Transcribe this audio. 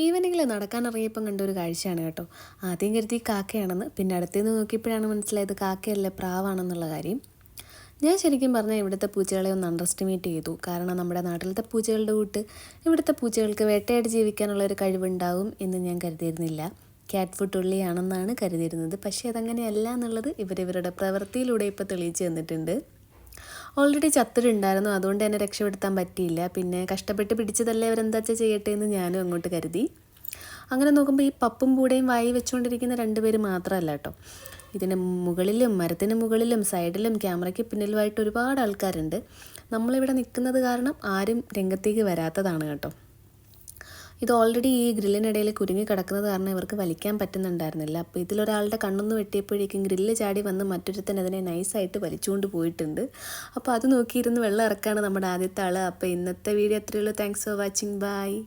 ഈവനിങ്ങിൽ നടക്കാനിറങ്ങിയപ്പം കണ്ട ഒരു കാഴ്ചയാണ് കേട്ടോ. ആദ്യം കരുതി കാക്കയാണെന്ന്, പിന്നെ അടുത്തുനിന്ന് നോക്കിയപ്പോഴാണ് മനസ്സിലായത് കാക്കയല്ല പ്രാവാണെന്നുള്ള കാര്യം. ഞാൻ ശരിക്കും പറഞ്ഞാൽ ഇവിടുത്തെ പൂച്ചകളെ ഒന്ന് അണ്ടർസ്റ്റിമേറ്റ് ചെയ്തു. കാരണം നമ്മുടെ നാട്ടിലത്തെ പൂച്ചകളുടെ കൂട്ട് ഇവിടുത്തെ പൂച്ചകൾക്ക് വേട്ടയാടി ജീവിക്കാനുള്ള ഒരു കഴിവുണ്ടാവും എന്ന് ഞാൻ കരുതിയിരുന്നില്ല. ക്യാറ്റ് ഫുഡ് ഉള്ളിയാണെന്നാണ് കരുതിയിരുന്നത്. പക്ഷേ അതങ്ങനെയല്ല എന്നുള്ളത് ഇവരിവരുടെ പ്രവൃത്തിയിലൂടെ ഇപ്പോൾ തെളിയിച്ച് തന്നിട്ടുണ്ട്. ഓൾറെഡി ചത്തിട്ടുണ്ടായിരുന്നു, അതുകൊണ്ട് തന്നെ രക്ഷപ്പെടുത്താൻ പറ്റിയില്ല. പിന്നെ കഷ്ടപ്പെട്ട് പിടിച്ചതല്ലേ അവരെന്താ ചെയ്യട്ടെ എന്ന് ഞാനും അങ്ങോട്ട് കരുതി. അങ്ങനെ നോക്കുമ്പോൾ ഈ പപ്പും പൂടയും വായി വെച്ചുകൊണ്ടിരിക്കുന്ന രണ്ടുപേര് മാത്രമല്ല കേട്ടോ. ഇതിന് മുകളിലും മരത്തിന് മുകളിലും സൈഡിലും ക്യാമറയ്ക്ക് പിന്നിലുമായിട്ട് ഒരുപാട് ആൾക്കാരുണ്ട്. നമ്മളിവിടെ നിൽക്കുന്നത് കാരണം ആരും രംഗത്തേക്ക് വരാത്തതാണ് കേട്ടോ. ഇത് ഓൾറെഡി ഈ ഗ്രില്ലിനിടയിൽ കുരുങ്ങി കിടക്കുന്നത് കാരണം ഇവർക്ക് വലിക്കാൻ പറ്റുന്നുണ്ടായിരുന്നില്ല. അപ്പോൾ ഇതിലൊരാളുടെ കണ്ണൊന്ന് വെട്ടിയപ്പോഴേക്കും ഗ്രില്ല് ചാടി വന്ന് മറ്റൊരുത്തൻ അതിനെ നൈസായിട്ട് വലിച്ചുകൊണ്ട് പോയിട്ടുണ്ട്. അപ്പോൾ അത് നോക്കിയിരുന്ന് വെള്ളം ഇറക്കാണ് നമ്മുടെ ആദ്യത്തെ ആൾ. അപ്പോൾ ഇന്നത്തെ വീഡിയോ അത്രയേ ഉള്ളൂ. Thanks for watching. ബൈ.